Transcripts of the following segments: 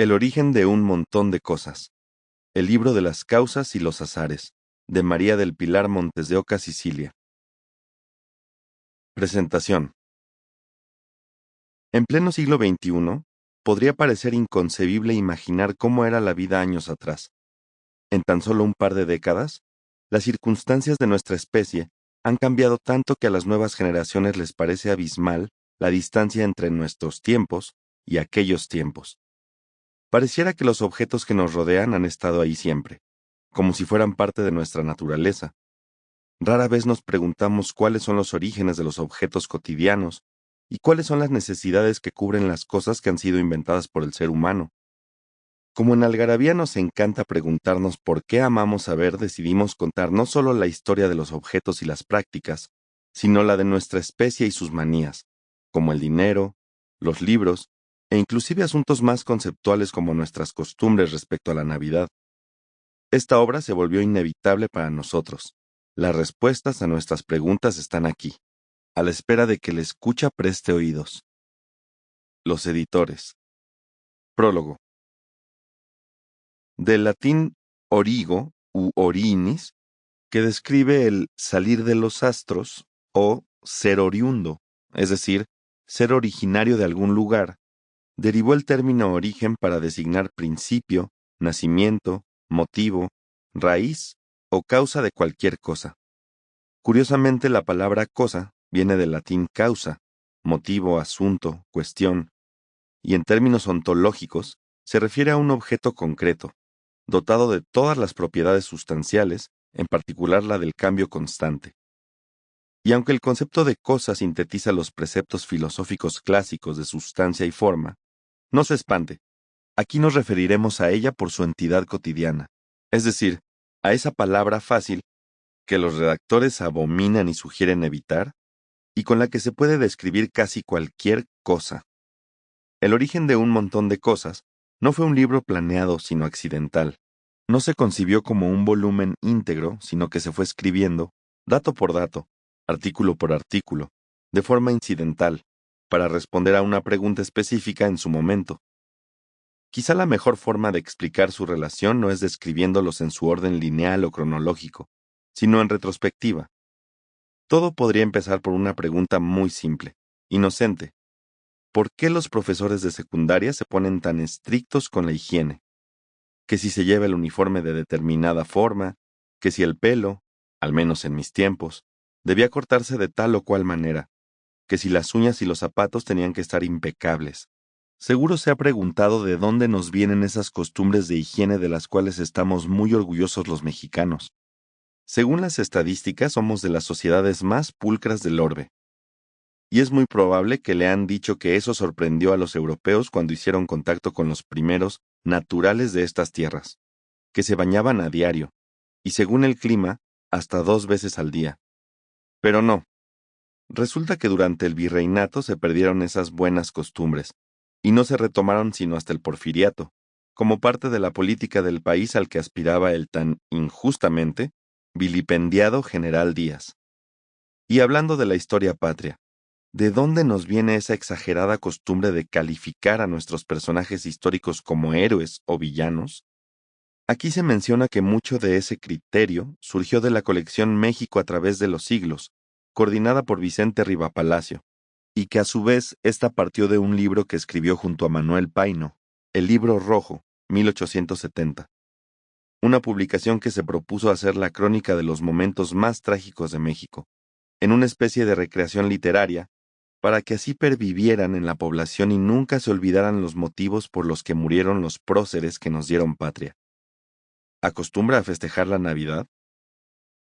El origen de un montón de cosas. El libro de las causas y los azares, de María del Pilar Montes de Oca, Sicilia. Presentación. En pleno siglo XXI, podría parecer inconcebible imaginar cómo era la vida años atrás. En tan solo un par de décadas, las circunstancias de nuestra especie han cambiado tanto que a las nuevas generaciones les parece abismal la distancia entre nuestros tiempos y aquellos tiempos. Pareciera que los objetos que nos rodean han estado ahí siempre, como si fueran parte de nuestra naturaleza. Rara vez nos preguntamos cuáles son los orígenes de los objetos cotidianos y cuáles son las necesidades que cubren las cosas que han sido inventadas por el ser humano. Como en Algarabía nos encanta preguntarnos por qué amamos saber, decidimos contar no solo la historia de los objetos y las prácticas, sino la de nuestra especie y sus manías, como el dinero, los libros, e inclusive asuntos más conceptuales como nuestras costumbres respecto a la Navidad. Esta obra se volvió inevitable para nosotros. Las respuestas a nuestras preguntas están aquí, a la espera de que la escucha preste oídos. Los editores. Prólogo. Del latín origo u orinis, que describe el salir de los astros o ser oriundo, es decir, ser originario de algún lugar, derivó el término origen para designar principio, nacimiento, motivo, raíz o causa de cualquier cosa. Curiosamente, la palabra cosa viene del latín causa, motivo, asunto, cuestión, y en términos ontológicos se refiere a un objeto concreto, dotado de todas las propiedades sustanciales, en particular la del cambio constante. Y aunque el concepto de cosa sintetiza los preceptos filosóficos clásicos de sustancia y forma, no se espante, aquí nos referiremos a ella por su entidad cotidiana, es decir, a esa palabra fácil que los redactores abominan y sugieren evitar, y con la que se puede describir casi cualquier cosa. El origen de un montón de cosas no fue un libro planeado, sino accidental. No se concibió como un volumen íntegro, sino que se fue escribiendo, dato por dato, artículo por artículo, de forma incidental, para responder a una pregunta específica en su momento. Quizá la mejor forma de explicar su relación no es describiéndolos en su orden lineal o cronológico, sino en retrospectiva. Todo podría empezar por una pregunta muy simple, inocente. ¿Por qué los profesores de secundaria se ponen tan estrictos con la higiene? Que si se lleva el uniforme de determinada forma, que si el pelo, al menos en mis tiempos, debía cortarse de tal o cual manera, que si las uñas y los zapatos tenían que estar impecables. Seguro se ha preguntado de dónde nos vienen esas costumbres de higiene de las cuales estamos muy orgullosos los mexicanos. Según las estadísticas, somos de las sociedades más pulcras del orbe. Y es muy probable que le han dicho que eso sorprendió a los europeos cuando hicieron contacto con los primeros naturales de estas tierras, que se bañaban a diario, y según el clima, hasta 2 veces al día. Pero no. Resulta que durante el virreinato se perdieron esas buenas costumbres, y no se retomaron sino hasta el porfiriato, como parte de la política del país al que aspiraba el tan injustamente vilipendiado general Díaz. Y hablando de la historia patria, ¿de dónde nos viene esa exagerada costumbre de calificar a nuestros personajes históricos como héroes o villanos? Aquí se menciona que mucho de ese criterio surgió de la colección México a través de los siglos, coordinada por Vicente Rivapalacio, y que a su vez esta partió de un libro que escribió junto a Manuel Paino, el Libro Rojo, 1870. Una publicación que se propuso hacer la crónica de los momentos más trágicos de México, en una especie de recreación literaria, para que así pervivieran en la población y nunca se olvidaran los motivos por los que murieron los próceres que nos dieron patria. ¿Acostumbra a festejar la Navidad?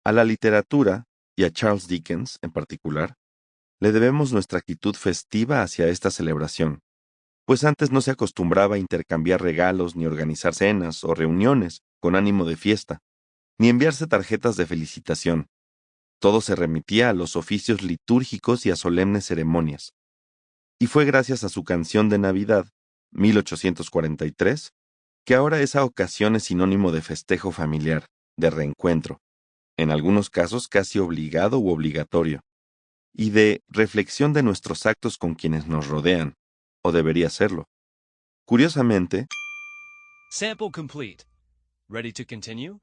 A la literatura, y a Charles Dickens en particular, le debemos nuestra actitud festiva hacia esta celebración, pues antes no se acostumbraba a intercambiar regalos ni organizar cenas o reuniones con ánimo de fiesta, ni enviarse tarjetas de felicitación. Todo se remitía a los oficios litúrgicos y a solemnes ceremonias. Y fue gracias a su canción de Navidad, 1843, que ahora esa ocasión es sinónimo de festejo familiar, de reencuentro, en algunos casos casi obligado u obligatorio, y de reflexión de nuestros actos con quienes nos rodean, o debería serlo. Curiosamente, Sample complete. Ready to continue?